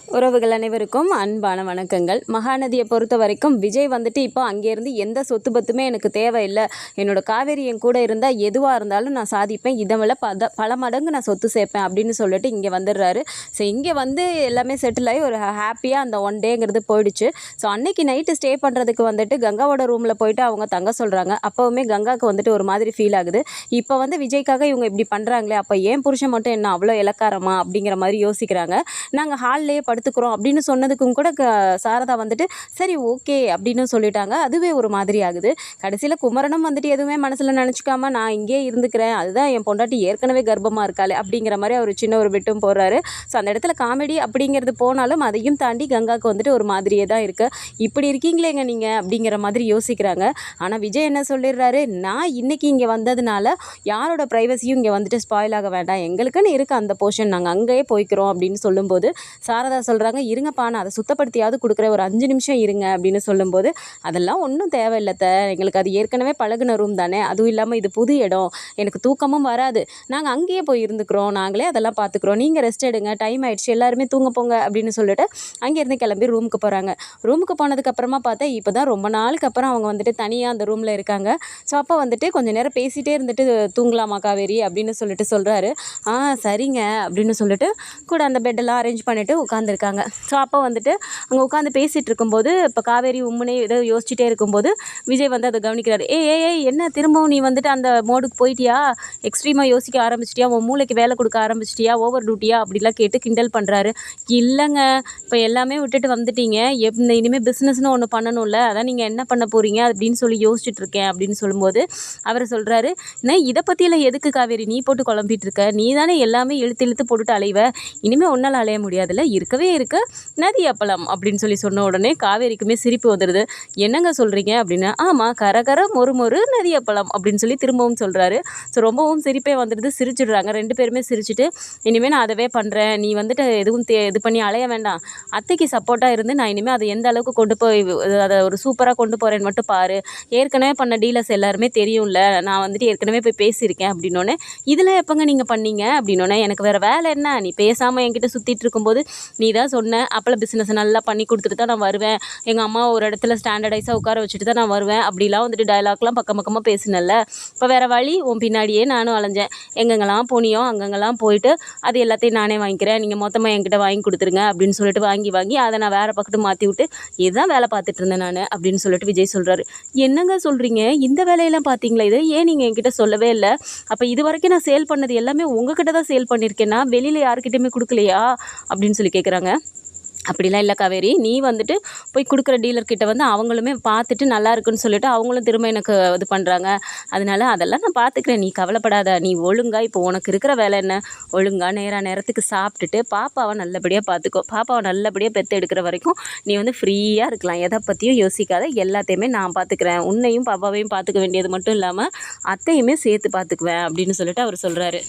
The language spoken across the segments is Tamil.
உறவுகள் அனைவருக்கும் அன்பான வணக்கங்கள். மகாநதியை பொறுத்த வரைக்கும் விஜய் வந்துட்டு இப்போ அங்கேருந்து எந்த சொத்து பத்துமே எனக்கு தேவையில்லை, என்னோட காவேரி என் கூட இருந்தால் எதுவாக இருந்தாலும் நான் சாதிப்பேன், இதை விட பல மடங்கு நான் சொத்து சேர்ப்பேன் அப்படின்னு சொல்லிட்டு இங்கே வந்துடுறாரு. ஸோ இங்கே வந்து எல்லாமே செட்டில் ஆகி ஒரு ஹாப்பியாக அந்த ஒன் டேங்கிறது போயிடுச்சு. ஸோ அன்னைக்கு நைட்டு ஸ்டே பண்ணுறதுக்கு வந்துட்டு கங்காவோட ரூமில் போயிட்டு அவங்க தங்க சொல்கிறாங்க. அப்போவுமே கங்காவுக்கு வந்துட்டு ஒரு மாதிரி ஃபீல் ஆகுது. இப்போ வந்து விஜய்க்காக இவங்க இப்படி பண்ணுறாங்களே, அப்போ ஏன் புருஷன் மட்டும் என்ன அவ்வளோ இலக்காரமா அப்படிங்கிற மாதிரி யோசிக்கிறாங்க. நாங்கள் ஹால்லேயே படுத்துக்கிறோம் அப்படின்னு சொன்னதுக்கும் கூட சாரதா வந்துட்டு சரி ஓகே அப்படின்னு சொல்லிட்டாங்க. அதுவே ஒரு மாதிரி ஆகுது. கடைசியில் குமரனும் வந்துட்டு எதுவுமே மனசில் நினச்சிக்காம நான் இங்கே இருந்துக்கிறேன், அதுதான் என் பொண்டாட்டி ஏற்கனவே கர்ப்பமாக இருக்காளே அப்படிங்கிற மாதிரி அவர் சின்ன ஒரு விட்டும் போடுறாரு. ஸோ அந்த இடத்துல காமெடி அப்படிங்கிறது போனாலும் அதையும் தாண்டி கங்காவுக்கு வந்துட்டு ஒரு மாதிரியே தான் இருக்குது. இப்படி இருக்கீங்களேங்க நீங்கள் அப்படிங்கிற மாதிரி யோசிக்கிறாங்க. ஆனால் விஜய் என்ன சொல்லிடுறாரு, நான் இன்றைக்கி இங்கே வந்ததுனால யாரோட ப்ரைவசியும் இங்கே வந்துட்டு ஸ்பாயில் ஆக வேண்டாம், எங்களுக்குன்னு இருக்குது அந்த போர்ஷன், நாங்கள் அங்கேயே போய்க்கிறோம் அப்படின்னு சொல்லும்போது சாரதா சொல்கிறாங்க இருங்கப்பா நான் அதை சுத்தப்படுத்தியாவது கொடுக்குற ஒரு 5 நிமிஷம் இருங்க அப்படின்னு சொல்லும்போது அதெல்லாம் ஒன்றும் தேவையில்லத்த, எங்களுக்கு அது ஏற்கனவே பழகுன ரூம் தானே, அதுவும் இல்லாமல் இது புது இடம், எனக்கு தூக்கமும் வராது, நாங்கள் அங்கேயே போய் இருந்துக்கிறோம், நாங்களே அதெல்லாம் பார்த்துக்குறோம், நீங்கள் ரெஸ்ட் எடுங்க, டைம் ஆகிடுச்சு எல்லாருமே தூங்க போங்க அப்படின்னு சொல்லிட்டு அங்கேருந்து கிளம்பி ரூமுக்கு போகிறாங்க. ரூமுக்கு போனதுக்கப்புறமா பார்த்தா இப்போ தான் ரொம்ப நாளுக்கு அப்புறம் அவங்க வந்துட்டு தனியாக அந்த ரூமில் இருக்காங்க. ஸோ அப்போ வந்துட்டு கொஞ்சம் நேரம் பேசிகிட்டே இருந்துட்டு தூங்கலாமா காவேரி அப்படின்னு சொல்லிட்டு சொல்கிறாரு. சரிங்க அப்படின்னு சொல்லிட்டு கூட அந்த பெட்டெல்லாம் அரேஞ்ச் பண்ணிவிட்டு உட்காந்துருக்காங்க. ஸோ அப்போ வந்துட்டு அங்கே உட்காந்து பேசிகிட்டு இருக்கும்போது இப்போ காவேரி உம்முனே ஏதோ யோசிச்சுட்டே இருக்கும்போது விஜய் வந்து அதை கவனிக்கிறாரு. ஏய் என்ன திரும்பவும் நீ வந்துட்டு அந்த மோடுக்கு போயிட்டியா, எக்ஸ்ட்ரீமாக யோசிக்க ஆரம்பிச்சிட்டியா, உன் மூளைக்கு வேலை கொடுக்க ஆரம்பிச்சிட்டியா, ஓவர் டியூட்டியா அப்படிலாம் கேட்டு கிண்டல் பண்ணுறாரு. இல்லைங்க இப்போ எல்லாமே விட்டுட்டு வந்துட்டீங்க, இனிமேல் பிஸ்னஸ்னு ஒன்று பண்ணணும்ல, அதான் நீங்கள் என்ன பண்ண போகிறீங்க அப்படின்னு சொல்லி யோசிச்சுட்டு இருக்கேன் அப்படின்னு சொல்லும்போது அவர் சொல்கிறாரு, நான் இதை பற்றியெல்லாம் எதுக்கு காவேரி நீ போட்டு குழம்பிட்டு இருக்க, நீ தானே எல்லாமே இழுத்து இழுத்து போட்டுட்டு அலைவ, இனிமேல் ஒன்றால் அலைய முடியாதுல்ல, இருக்கவே இருக்கு நதி அப்பளம் அப்படின்னு சொல்லி சொன்ன உடனே காவேரிக்குமே சிரிப்பு வந்துடுது. என்னங்க சொல்கிறீங்க அப்படின்னா, ஆமாம் கரகர மொறு மொறு நதி அப்பளம் அப்படின்னு சொல்லி திரும்பவும் சொல்கிறாரு. ஸோ ரொம்பவும் சிரிப்பே வந்துடுது. சிரிச்சிடுறாங்க ரெண்டு பேருமே. சிரிச்சுட்டு இனிமேல் நான் அதவே பண்ணுறேன், நீ வந்துட்டு எதுவும் இது பண்ணி அலைய வேண்டாம், அத்தைக்கு சப்போர்ட்டாக இருந்து நான் இனிமேல் அதை எந்த அளவுக்கு கொண்டு போய் அதை ஒரு சூப்பராக கொண்டு போகிறேன்னு மட்டும் பாரு, ஏற்கனவே பண்ண டீலர்ஸ் எல்லாருமே தெரியும்ல, நான் வந்துட்டு ஏற்கனவே போய் பேசியிருக்கேன் அப்படின்னோடனே இதெல்லாம் எப்போங்க நீங்கள் பண்ணீங்க அப்படின்னோடனே எனக்கு வேறு வேலை என்ன, நீ பேசாமல் என்கிட்ட சுற்றிட்டு இருக்கும்போது நீ தான் சொன்ன அப்பள பிஸ்னஸ் நல்லா பண்ணி கொடுத்துட்டு தான் நான் வருவேன், எங்கள் அம்மா ஒரு இடத்துல ஸ்டாண்டர்டைஸாக உட்கார வச்சுட்டு தான் நான் வருவேன் அப்படிலாம் வந்துட்டு டயலாக்லாம் பக்கமாக பேசினல, இப்போ வேறு வழி உன் பின்னாடியே நானும் அலைஞ்சேன், எங்கெங்கெல்லாம் போனியோ அங்கங்கெல்லாம் போயிட்டு அது எல்லாத்தையும் நானே வாங்கிக்கிறேன், நீங்கள் மொத்தமாக என்கிட்ட வாங்கி கொடுத்துருங்க அப்படின்னு சொல்லிட்டு வாங்கி அதை நான் வேறு பக்கத்து மாற்றி விட்டு இதுதான் வேலை பார்த்துட்டு இருந்தேன் நான் அப்படின்னு சொல்லிட்டு விஜய் சொல்கிறாரு. என்னங்க சொல்கிறீங்க, இந்த வேலையெல்லாம் பார்த்தீங்களா, இதை ஏன் நீங்கள் என்கிட்ட சொல்லவே இல்லை, அப்போ இது வரைக்கும் நான் சேல் பண்ணது எல்லாமே உங்ககிட்ட தான் சேல் பண்ணியிருக்கேன்னா வெளியில் யாருக்கிட்டையுமே கொடுக்கலையா அப்படின்னு சொல்லி கேட்குறாங்க. அப்படிலாம் இல்லை காவேரி, நீ வந்துட்டு போய் கொடுக்குற டீலர்கிட்ட வந்து அவங்களுமே பார்த்துட்டு நல்லா இருக்குன்னு சொல்லிட்டு அவங்களும் திரும்ப எனக்கு இது பண்ணுறாங்க, அதனால அதெல்லாம் நான் பார்த்துக்கிறேன், நீ கவலைப்படாத, நீ ஒழுங்காக இப்போ உனக்கு இருக்கிற வேலை என்ன, ஒழுங்காக நேரத்துக்கு சாப்பிட்டுட்டு பாப்பாவை நல்லபடியாக பார்த்துக்கோ, பாப்பாவை நல்லபடியாக பெற்று எடுக்கிற வரைக்கும் நீ வந்து ஃப்ரீயாக இருக்கலாம், எதை பற்றியும் யோசிக்காத, எல்லாத்தையுமே நான் பார்த்துக்கிறேன், உன்னையும் பாப்பாவையும் பார்த்துக்க வேண்டியது மட்டும் இல்லாமல் அத்தையுமே சேர்த்து பார்த்துக்குவேன் அப்படின்னு சொல்லிட்டு அவர் சொல்கிறாரு.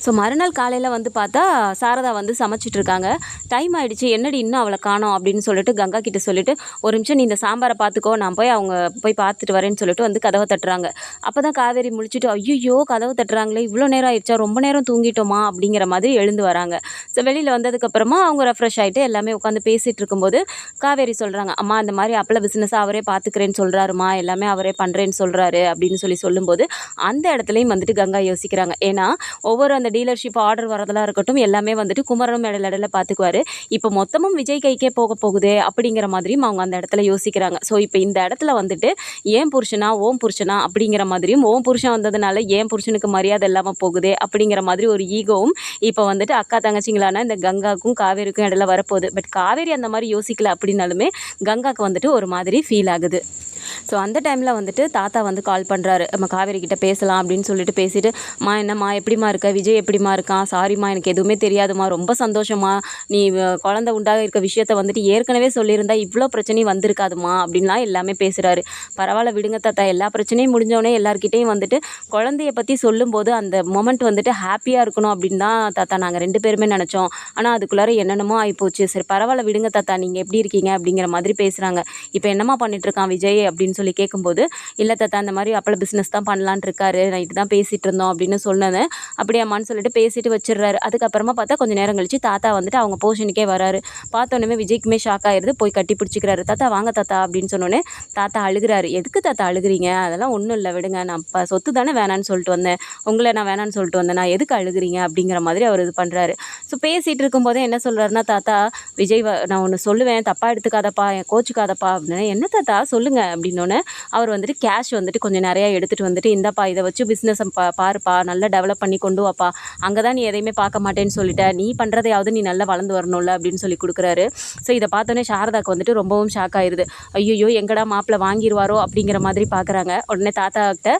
ஸோ மறுநாள் காலையில் வந்து பார்த்தா சாரதா வந்து சமைச்சிட்டு இருக்காங்க. டைம் ஆகிடுச்சு, என்னடி இன்னும் அவளை காணோம் அப்படின்னு சொல்லிட்டு கங்கா கிட்ட சொல்லிட்டு ஒரு நிமிஷம் நீ இந்த சாம்பாரை பார்த்துக்கோ, நான் போய் அவங்க போய் பார்த்துட்டு வரேன்னு சொல்லிட்டு வந்து கதவை தட்டுறாங்க. அப்போ தான் காவேரி முழிச்சிட்டு ஐயோ கதவை தட்டுறாங்களே, இவ்வளோ நேரம் ஆயிடுச்சா, ரொம்ப நேரம் தூங்கிட்டோமா அப்படிங்கிற மாதிரி எழுந்து வராங்க. ஸோ வெளியில் வந்ததுக்கப்புறமா அவங்க ரெஃப்ரெஷ் ஆகிட்டு எல்லாமே உட்காந்து பேசிகிட்டு இருக்கும்போது காவேரி சொல்கிறாங்க, அம்மா இந்த மாதிரி அப்பள பிஸ்னஸாக அவரே பார்த்துக்கிறேன்னு சொல்கிறாருமா, எல்லாமே அவரே பண்ணுறேன்னு சொல்கிறாரு அப்படின்னு சொல்லும்போது அந்த இடத்துலையும் வந்துட்டு கங்கா யோசிக்கிறாங்க. ஏன்னா ஒவ்வொரு அந்த டீலர்ஷிப் ஆர்டர் வரதெல்லாம் இருக்கட்டும் எல்லாமே வந்துட்டு குமரனும் இடையில பார்த்துக்குவார், இப்போ மொத்தமும் விஜய் கைக்கே போக போகுதே அப்படிங்கிற மாதிரியும் அவங்க அந்த இடத்துல யோசிக்கிறாங்க. ஸோ இப்போ இந்த இடத்துல வந்துட்டு ஏன் புருஷனா ஓம் புருஷனா அப்படிங்கிற மாதிரியும், ஓம் புருஷன் வந்ததுனால ஏன் புருஷனுக்கு மரியாதை இல்லாமல் போகுதே அப்படிங்கிற மாதிரி ஒரு ஈகோவும் இப்போ வந்துட்டு அக்கா தங்கச்சிங்களான இந்த கங்காவுக்கும் காவேரிக்கும் இடையில வரப்போகுது. பட் காவேரி அந்த மாதிரி யோசிக்கல அப்படின்னாலுமே கங்காவுக்கு வந்துட்டு ஒரு மாதிரி ஃபீல் ஆகுது. ஸோ அந்த டைமில் வந்துட்டு தாத்தா வந்து கால் பண்ணுறாரு, நம்ம காவேரி கிட்ட பேசலாம் அப்படின்னு சொல்லிட்டு பேசிட்டு, மா என்னம்மா எப்படிமா இருக்க, விஜய் எப்படிமா இருக்கான், சாரிம்மா எனக்கு எதுவுமே தெரியாதுமா, ரொம்ப சந்தோஷமா, நீ குழந்தை உண்டாக இருக்க விஷயத்த வந்துட்டு ஏற்கனவே சொல்லியிருந்தா இவ்வளோ பிரச்சனையும் வந்திருக்காதுமா அப்படின்லாம் எல்லாமே பேசுகிறாரு. பரவாயில்ல விடுங்க தாத்தா, எல்லா பிரச்சனையும் முடிஞ்சோடனே எல்லாருக்கிட்டையும் வந்துட்டு குழந்தைய பற்றி சொல்லும்போது அந்த மொமெண்ட் வந்துட்டு ஹாப்பியாக இருக்கணும் அப்படின்னு தான் தாத்தா நாங்கள் 2 பேருமே நினச்சோம், ஆனால் அதுக்குள்ளார என்னென்னமோ ஆகிப்போச்சு, சரி பரவாயில்ல விடுங்க தாத்தா, நீங்கள் எப்படி இருக்கீங்க அப்படிங்கிற மாதிரி பேசுகிறாங்க. இப்போ என்னம்மா பண்ணிட்டுருக்கான் விஜய் அப்படின்னு சொல்லி கேட்கும்போது, இல்லை தாத்தா அந்த மாதிரி அப்பள பிஸ்னஸ் தான் பண்ணலான்ட்டு இருக்காரு, நைட்டு தான் பேசிகிட்டு இருந்தோம் அப்படின்னு சொன்னேன், அப்படியாம்மான்னு சொல்லிட்டு பேசிட்டு வச்சிடுறாரு. அதுக்கப்புறமா பார்த்தா கொஞ்சம் நேரம் கழிச்சு தாத்தா வந்துட்டு அவங்க போர்ஷனுக்கே வராரு. பார்த்தோன்னே விஜய்க்குமே ஷாக் ஆயிடுது. போய் கட்டி பிடிச்சிக்கிறாரு. தாத்தா வாங்க தாத்தா அப்படின்னு சொன்னோன்னே தாத்தா அழுகிறாரு. எதுக்கு தாத்தா அழுகுறீங்க? அதெல்லாம் ஒன்றும் இல்லை விடுங்க. நான் சொத்து தானே வேணான்னு சொல்லிட்டு வந்தேன். உங்களை நான் வேணான்னு சொல்லிட்டு வந்தேன். நான் எதுக்கு அழுகுறீங்க அப்படிங்கிற மாதிரி அவர் இது பண்ணுறாரு. ஸோ பேசிகிட்டு இருக்கும்போதே என்ன சொல்கிறாருன்னா, தாத்தா விஜய் நான் ஒன்று சொல்லுவேன், தப்பாக எடுத்துக்காதப்பா, கோச்சிக்காதப்பா அப்படின்னு. என்ன தாத்தா சொல்லுங்கள் அப்படின்னோடனே அவர் வந்துட்டு கேஷ் வந்துட்டு கொஞ்சம் நிறையா எடுத்துகிட்டு வந்துட்டு, இந்தாப்பா இதை வச்சு பிஸ்னஸை பாருப்பா, நல்லா டெவலப் பண்ணி கொண்டு வாப்பா, அங்கே தான் நீ எதையுமே பார்க்க மாட்டேன்னு சொல்லிட்ட, நீ பண்ணுறதையாவது நீ நல்லா வளர்ந்து வரணும்ல அப்படின்னு சொல்லி கொடுக்குறாரு. ஸோ இதை பார்த்தோன்னே சாரதாக்கு வந்துட்டு ரொம்பவும் ஷாக் ஆயிடுது. ஐயோ எங்கடா மாப்பிள்ளை வாங்கிடுவாரோ அப்படிங்கிற மாதிரி பார்க்குறாங்க. உடனே தாத்தா கிட்ட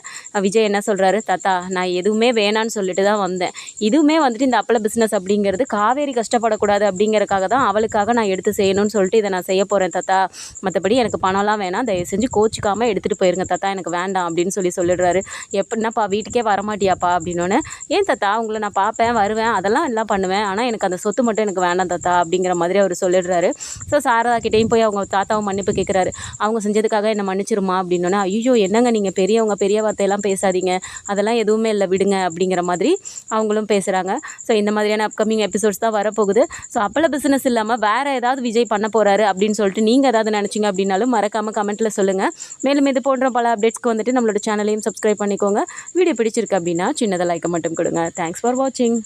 விஜய் என்ன சொல்கிறாரு, தாத்தா நான் எதுவுமே வேணான்னு சொல்லிட்டு தான் வந்தேன். இதுவுமே வந்துட்டு இந்த அப்பள பிஸ்னஸ் அப்படிங்கிறது காவேரி கஷ்டப்படக்கூடாது அப்படிங்கிறதுக்காக தான், அவளுக்காக நான் எடுத்து செய்யணும்னு சொல்லிட்டு இதை நான் செய்ய போகிறேன் தாத்தா. மற்றபடி எனக்கு பணம்லாம் வேணாம், தயவு செஞ்சு கோச்சிக்காமல் எடுத்துகிட்டு போயிருங்க தாத்தா, எனக்கு வேண்டாம் அப்படின்னு சொல்லிடுறாரு. எப்படின்னாப்பா வீட்டுக்கே வரமாட்டியாப்பா அப்படின்னோடனே, ஏன் தாத்தா உங்களை நான் பார்ப்பேன் வருவேன் அதெல்லாம் எல்லாம் பண்ணுவேன், ஆனால் எனக்கு அந்த சொத்து மட்டும் எனக்கு வேண்டாம் தாத்தா அப்படிங்கிற மாதிரி அவர் சொல்லிடுறாரு. ஸோ சாரதா கிட்டேயும் போய் அவங்க தாத்தாவும் மன்னிப்பு கேட்குறாரு. அவங்க செஞ்சதுக்காக என்னை மன்னிச்சிருமா அப்படின்னோடனே, ஐயோ என்னங்க நீங்கள் பெரியவங்க, பெரிய வார்த்தையெல்லாம் பேசாதீங்க, அதெல்லாம் எதுவுமே இல்லை விடுங்க அப்படிங்கிற மாதிரி அவங்களும் பேசுகிறாங்க. ஸோ இந்த மாதிரியான அப்கமிங் எபிசோட்ஸ் தான் வரப்போகுது. ஸோ அப்பள பிஸ்னஸ் இல்லாமல் வேறு ஏதாவது விஜய் பண்ண போகிறாரு அப்படின்னு சொல்லிட்டு நீங்கள் ஏதாவது நினச்சிங்க அப்படின்னாலும் மறக்காமல் கமெண்ட்டில் சொல்லுங்கள். மேலும் இது போன்ற பல அப்டேட்ஸ்க்கு வந்துட்டு நம்மளோட சேனலையும் சப்ஸ்கிரைப் பண்ணிக்கோங்க. வீடியோ பிடிச்சிருக்கு அப்படின்னா சின்னதாக லைக்கை மட்டும் கொடுங்க. தேங்க்ஸ் ஃபார் வாட்சிங்.